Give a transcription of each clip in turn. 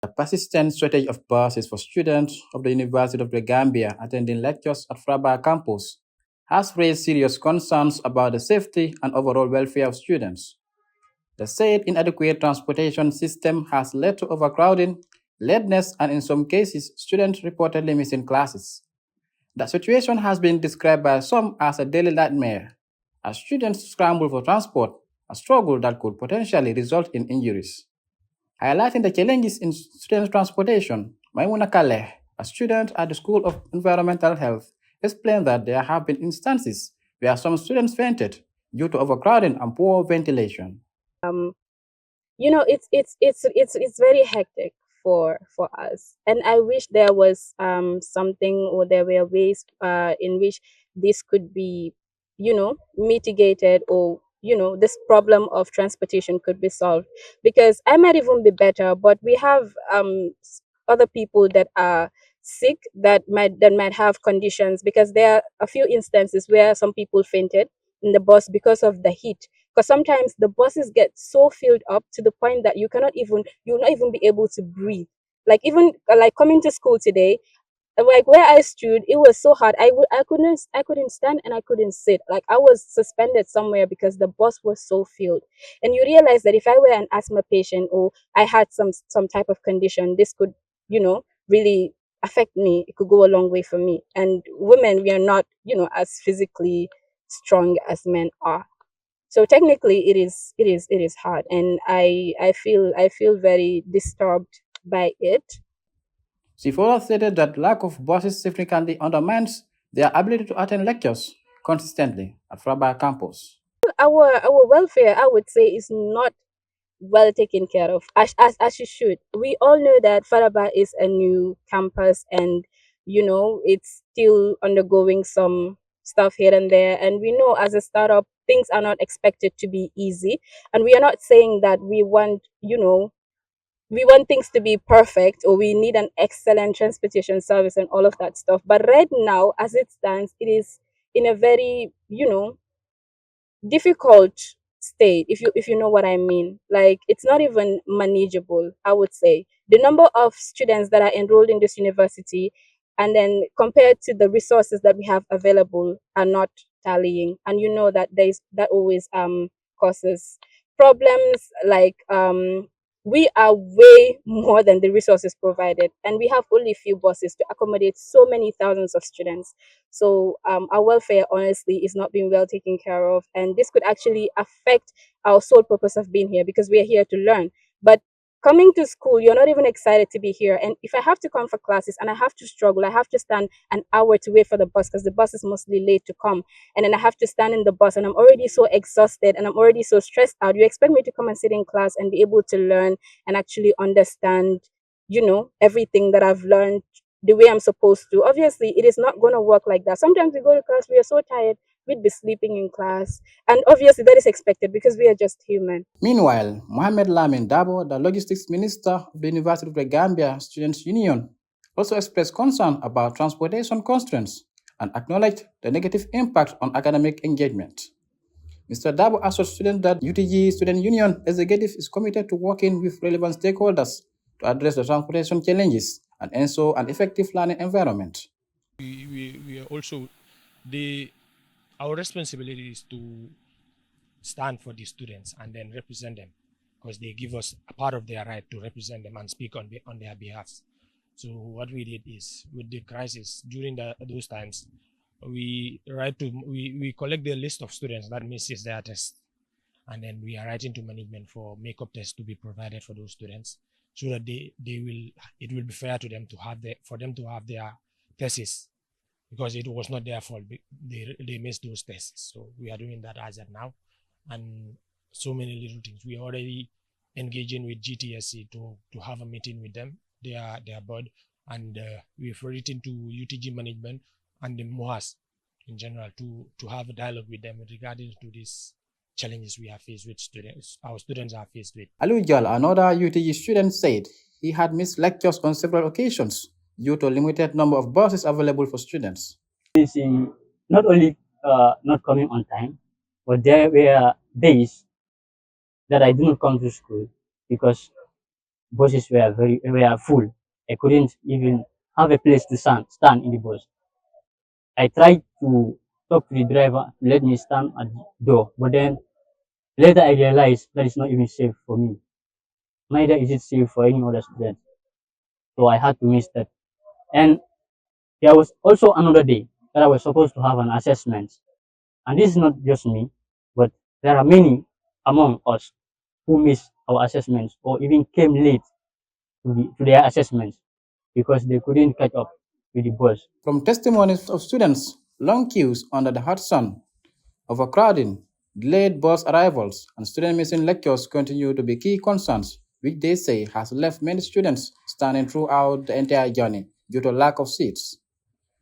The persistent shortage of buses for students of the University of the Gambia attending lectures at Fraba campus has raised serious concerns about the safety and overall welfare of students. The said inadequate transportation system has led to overcrowding, lateness, and in some cases, students reportedly missing classes. The situation has been described by some as a daily nightmare, as students scramble for transport, a struggle that could potentially result in injuries. Highlighting the challenges in student transportation, Maimuna Kaleh, a student at the School of Environmental Health, explained that there have been instances where some students fainted due to overcrowding and poor ventilation. um it's very hectic for us, and I wish there was something, or there were ways in which this could be, mitigated, or this problem of transportation could be solved, because I might even be better, but we have other people that are sick, that might have conditions, because there are a few instances where some people fainted in the bus because of the heat, because sometimes the buses get so filled up to the point that you'll not even be able to breathe. Like, even like coming to school today, like where I stood, it was so hard. I couldn't stand, and I couldn't sit. Like, I was suspended somewhere because the bus was so filled. And you realize that if I were an asthma patient, or I had some type of condition, this could, really affect me. It could go a long way for me. And women, we are not, as physically strong as men are. So technically, it is hard, and I feel very disturbed by it. She further stated that lack of buses significantly undermines their ability to attend lectures consistently at Fraba campus. Our welfare, I would say, is not well taken care of, as you should. We all know that Faraba is a new campus, and it's still undergoing some stuff here and there. And we know, as a startup, things are not expected to be easy. And we are not saying that we want things to be perfect, or we need an excellent transportation service and all of that stuff. But right now, as it stands, it is in a very, difficult state, if you know what I mean. Like, it's not even manageable, I would say. The number of students that are enrolled in this university, and then compared to the resources that we have available, are not tallying. And you know that that always causes problems. Like, we are way more than the resources provided, and we have only few buses to accommodate so many thousands of students. So our welfare, honestly, is not being well taken care of, and this could actually affect our sole purpose of being here, because we are here to learn. But coming to school, you're not even excited to be here. And if I have to come for classes and I have to struggle, I have to stand an hour to wait for the bus, because the bus is mostly late to come, and then I have to stand in the bus, and I'm already so exhausted and I'm already so stressed out. You expect me to come and sit in class and be able to learn and actually understand, everything that I've learned the way I'm supposed to. Obviously, it is not going to work like that. Sometimes we go to class, we are so tired, we'd be sleeping in class. And obviously, that is expected, because we are just human. Meanwhile, Mohamed Lamin Dabo, the logistics minister of the University of the Gambia Students' Union, also expressed concern about transportation constraints and acknowledged the negative impact on academic engagement. Mr. Dabo assured students that UTG Student Union Executive is committed to working with relevant stakeholders to address the transportation challenges and ensure an effective learning environment. We are also the our responsibility is to stand for the students and then represent them, because they give us a part of their right to represent them and speak on their behalf. So what we did is, with the crisis during those times, we collect the list of students that misses their test, and then we are writing to management for makeup tests to be provided for those students, so that they will it will be fair to them to have for them to have their thesis, because it was not their fault. They missed those tests. So we are doing that as of now, and so many little things. We are already engaging with GTSC to have a meeting with them, their board, and we've written to UTG management and the MOAS in general to have a dialogue with them regarding to these challenges we are faced with our students are faced with. Alujal, another UTG student, said he had missed lectures on several occasions due to a limited number of buses available for students. Missing, not only not coming on time, but there were days that I did not come to school because buses were full. I couldn't even have a place to stand in the bus. I tried to talk to the driver to let me stand at the door, but then later I realized that is not even safe for me. Neither is it safe for any other student. So I had to miss that. And there was also another day that I was supposed to have an assessment. And this is not just me, but there are many among us who missed our assessments or even came late to their assessments because they couldn't catch up with the bus. From testimonies of students, long queues under the hot sun, overcrowding, delayed bus arrivals, and student missing lectures continue to be key concerns, which they say has left many students standing throughout the entire journey due to lack of seats.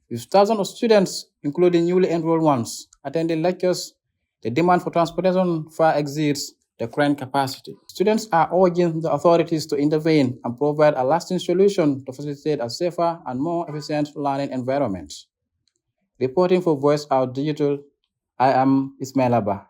With thousands of students, including newly enrolled ones, attending lectures, the demand for transportation far exceeds the current capacity. Students are urging the authorities to intervene and provide a lasting solution to facilitate a safer and more efficient learning environment. Reporting for Voice Out Digital, I am Ismail Abba.